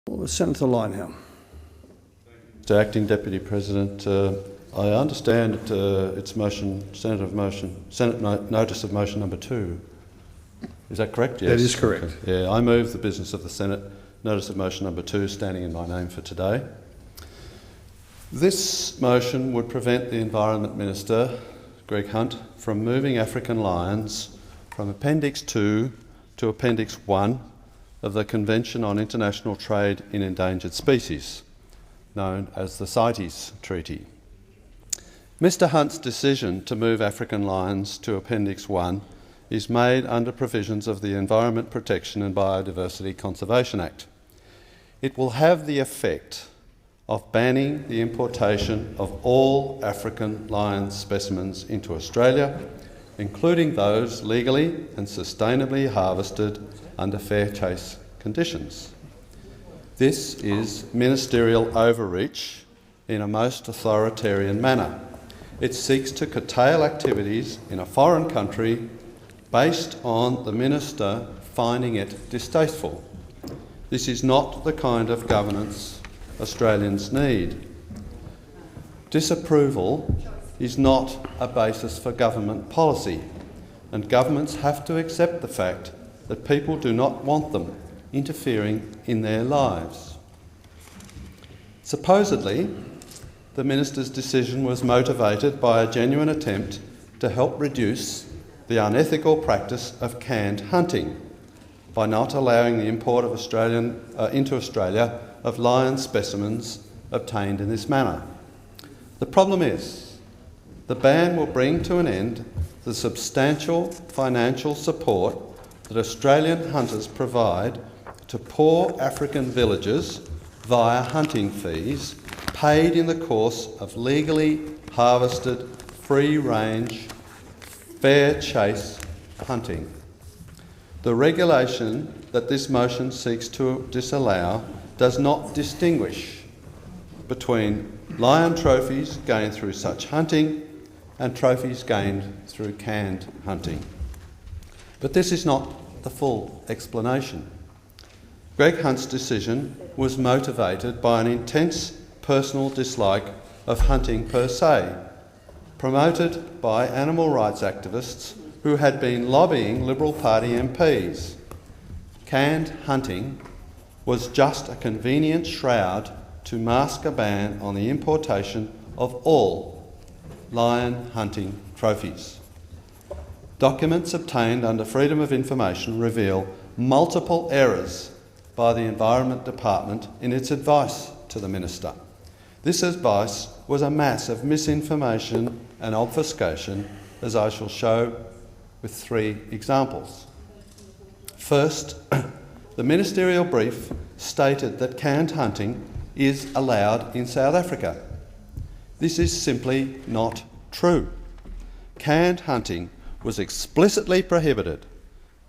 Senator Leyonhjelm. Mr. Acting Deputy President, I understand it's Senate Notice of Motion number 2. Is that correct? Yes. That is correct. Okay. Yeah, I move the business of the Senate Notice of Motion number 2, standing in my name for today. This motion would prevent the Environment Minister, Greg Hunt, from moving African lions from Appendix 2 to Appendix 1 of the Convention on International Trade in Endangered Species, known as the CITES Treaty. Mr Hunt's decision to move African lions to Appendix 1 is made under provisions of the Environment Protection and Biodiversity Conservation Act. It will have the effect of banning the importation of all African lion specimens into Australia, including those legally and sustainably harvested under fair chase conditions. This is ministerial overreach in a most authoritarian manner. It seeks to curtail activities in a foreign country based on the minister finding it distasteful. This is not the kind of governance Australians need. Disapproval is not a basis for government policy, and governments have to accept the fact that people do not want them interfering in their lives. Supposedly, the minister's decision was motivated by a genuine attempt to help reduce the unethical practice of canned hunting by not allowing the import of into Australia of lion specimens obtained in this manner. The problem is, the ban will bring to an end the substantial financial support that Australian hunters provide to poor African villages via hunting fees paid in the course of legally harvested, free-range, fair chase hunting. The regulation that this motion seeks to disallow does not distinguish between lion trophies gained through such hunting and trophies gained through canned hunting. But this is not the full explanation. Greg Hunt's decision was motivated by an intense personal dislike of hunting per se, promoted by animal rights activists who had been lobbying Liberal Party MPs. Canned hunting was just a convenient shroud to mask a ban on the importation of all lion hunting trophies. Documents obtained under Freedom of Information reveal multiple errors by the Environment Department in its advice to the Minister. This advice was a mass of misinformation and obfuscation, as I shall show with 3 examples. First, the ministerial brief stated that canned hunting is allowed in South Africa. This is simply not true. Canned hunting was explicitly prohibited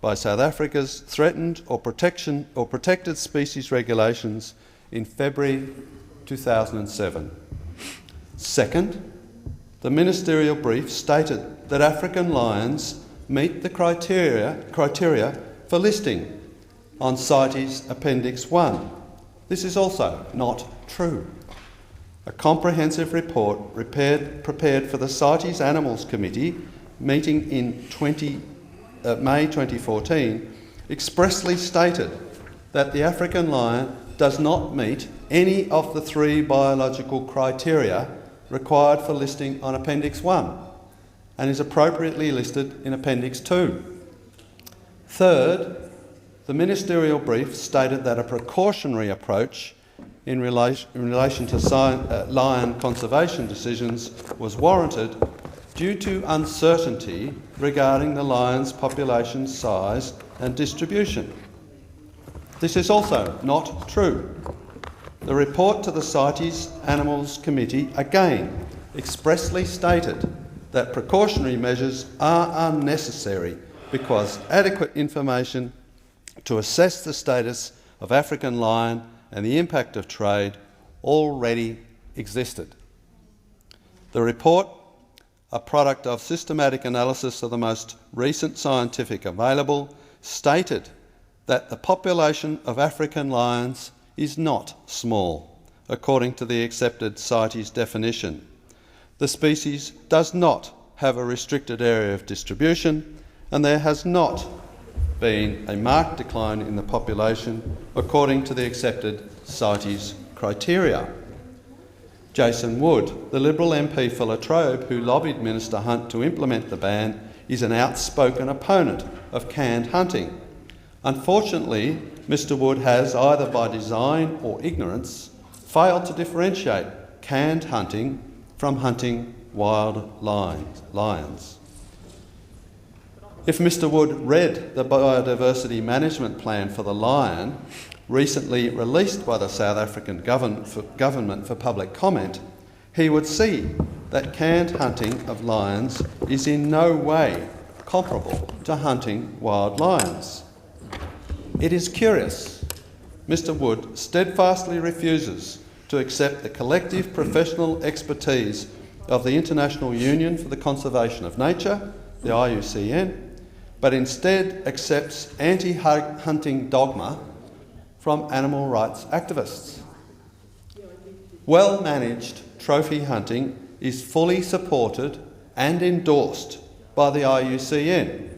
by South Africa's Threatened or Protected Species Regulations in February 2007. Second, the ministerial brief stated that African lions meet the criteria for listing on CITES Appendix 1. This is also not true. A comprehensive report prepared for the CITES Animals Committee meeting in May 2014 expressly stated that the African lion does not meet any of the 3 biological criteria required for listing on Appendix 1 and is appropriately listed in Appendix 2. Third, the ministerial brief stated that a precautionary approach in relation to lion conservation decisions was warranted due to uncertainty regarding the lion's population size and distribution. This is also not true. The report to the CITES Animals Committee again expressly stated that precautionary measures are unnecessary because adequate information to assess the status of African lion and the impact of trade already existed. The report, a product of systematic analysis of the most recent scientific available, stated that the population of African lions is not small, according to the accepted CITES definition. The species does not have a restricted area of distribution, and there has not been a marked decline in the population according to the accepted CITES criteria. Jason Wood, the Liberal MP for La Trobe who lobbied Minister Hunt to implement the ban, is an outspoken opponent of canned hunting. Unfortunately, Mr Wood has, either by design or ignorance, failed to differentiate canned hunting from hunting wild lions. If Mr Wood read the Biodiversity Management Plan for the lion, recently released by the South African government for public comment, he would see that canned hunting of lions is in no way comparable to hunting wild lions. It is curious, Mr Wood steadfastly refuses to accept the collective professional expertise of the International Union for the Conservation of Nature, the IUCN, but instead accepts anti-hunting dogma from animal rights activists. Well-managed trophy hunting is fully supported and endorsed by the IUCN,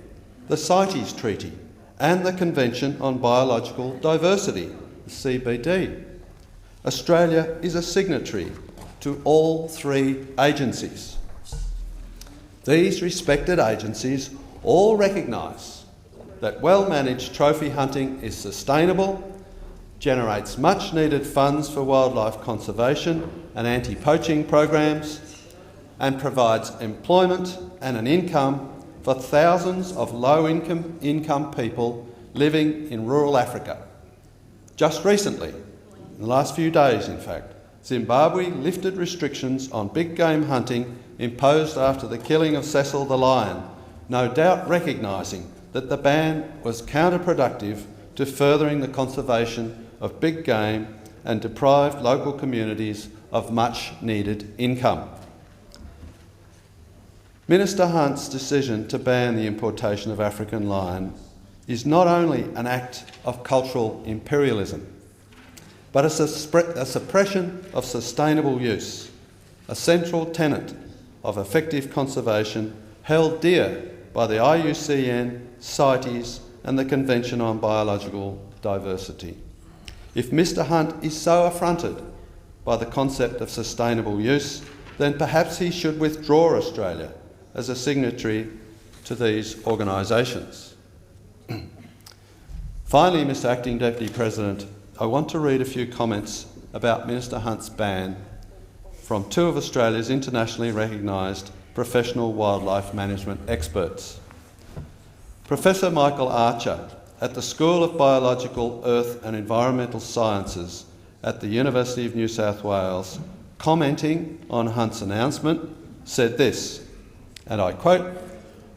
the CITES Treaty, and the Convention on Biological Diversity, the CBD. Australia is a signatory to all three agencies. These respected agencies all recognise that well-managed trophy hunting is sustainable, generates much-needed funds for wildlife conservation and anti-poaching programs, and provides employment and an income for thousands of low-income people living in rural Africa. Just recently, in the last few days in fact, Zimbabwe lifted restrictions on big game hunting imposed after the killing of Cecil the lion, no doubt recognising that the ban was counterproductive to furthering the conservation of big game and deprived local communities of much-needed income. Minister Hunt's decision to ban the importation of African lion is not only an act of cultural imperialism, but a suppression of sustainable use, a central tenet of effective conservation held dear by the IUCN, CITES and the Convention on Biological Diversity. If Mr Hunt is so affronted by the concept of sustainable use, then perhaps he should withdraw Australia as a signatory to these organisations. Finally, Mr Acting Deputy President, I want to read a few comments about Minister Hunt's ban from two of Australia's internationally recognised professional wildlife management experts. Professor Michael Archer at the School of Biological, Earth and Environmental Sciences at the University of New South Wales, commenting on Hunt's announcement, said this, and I quote,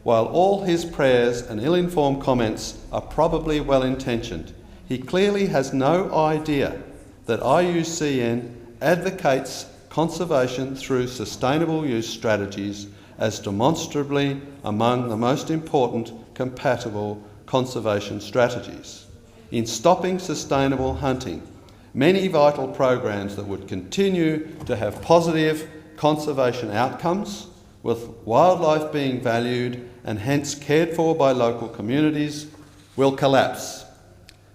"While all his prayers and ill-informed comments are probably well-intentioned, he clearly has no idea that IUCN advocates conservation through sustainable use strategies as demonstrably among the most important compatible conservation strategies. In stopping sustainable hunting, many vital programs that would continue to have positive conservation outcomes, with wildlife being valued and hence cared for by local communities, will collapse.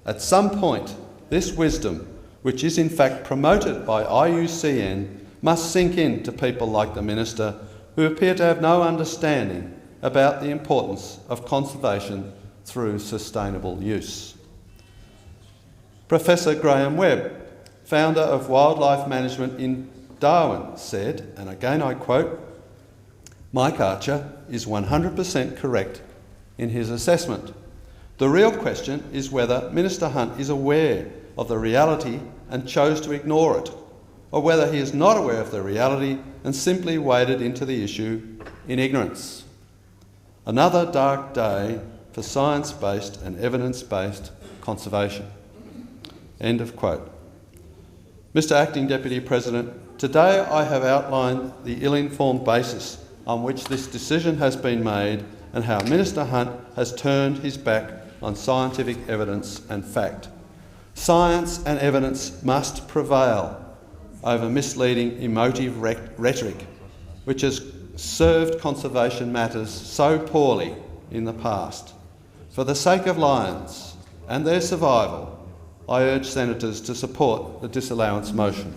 At some point, this wisdom, which is in fact promoted by IUCN, must sink in to people like the Minister, who appear to have no understanding about the importance of conservation through sustainable use." Professor Graham Webb, founder of Wildlife Management in Darwin, said, and again I quote, "Mike Archer is 100% correct in his assessment. The real question is whether Minister Hunt is aware of the reality and chose to ignore it, or whether he is not aware of the reality and simply waded into the issue in ignorance. Another dark day for science-based and evidence-based conservation." End of quote. Mr Acting Deputy President, today I have outlined the ill-informed basis on which this decision has been made and how Minister Hunt has turned his back on scientific evidence and fact. Science and evidence must prevail over misleading emotive rhetoric, which has served conservation matters so poorly in the past. For the sake of lions and their survival, I urge senators to support the disallowance motion.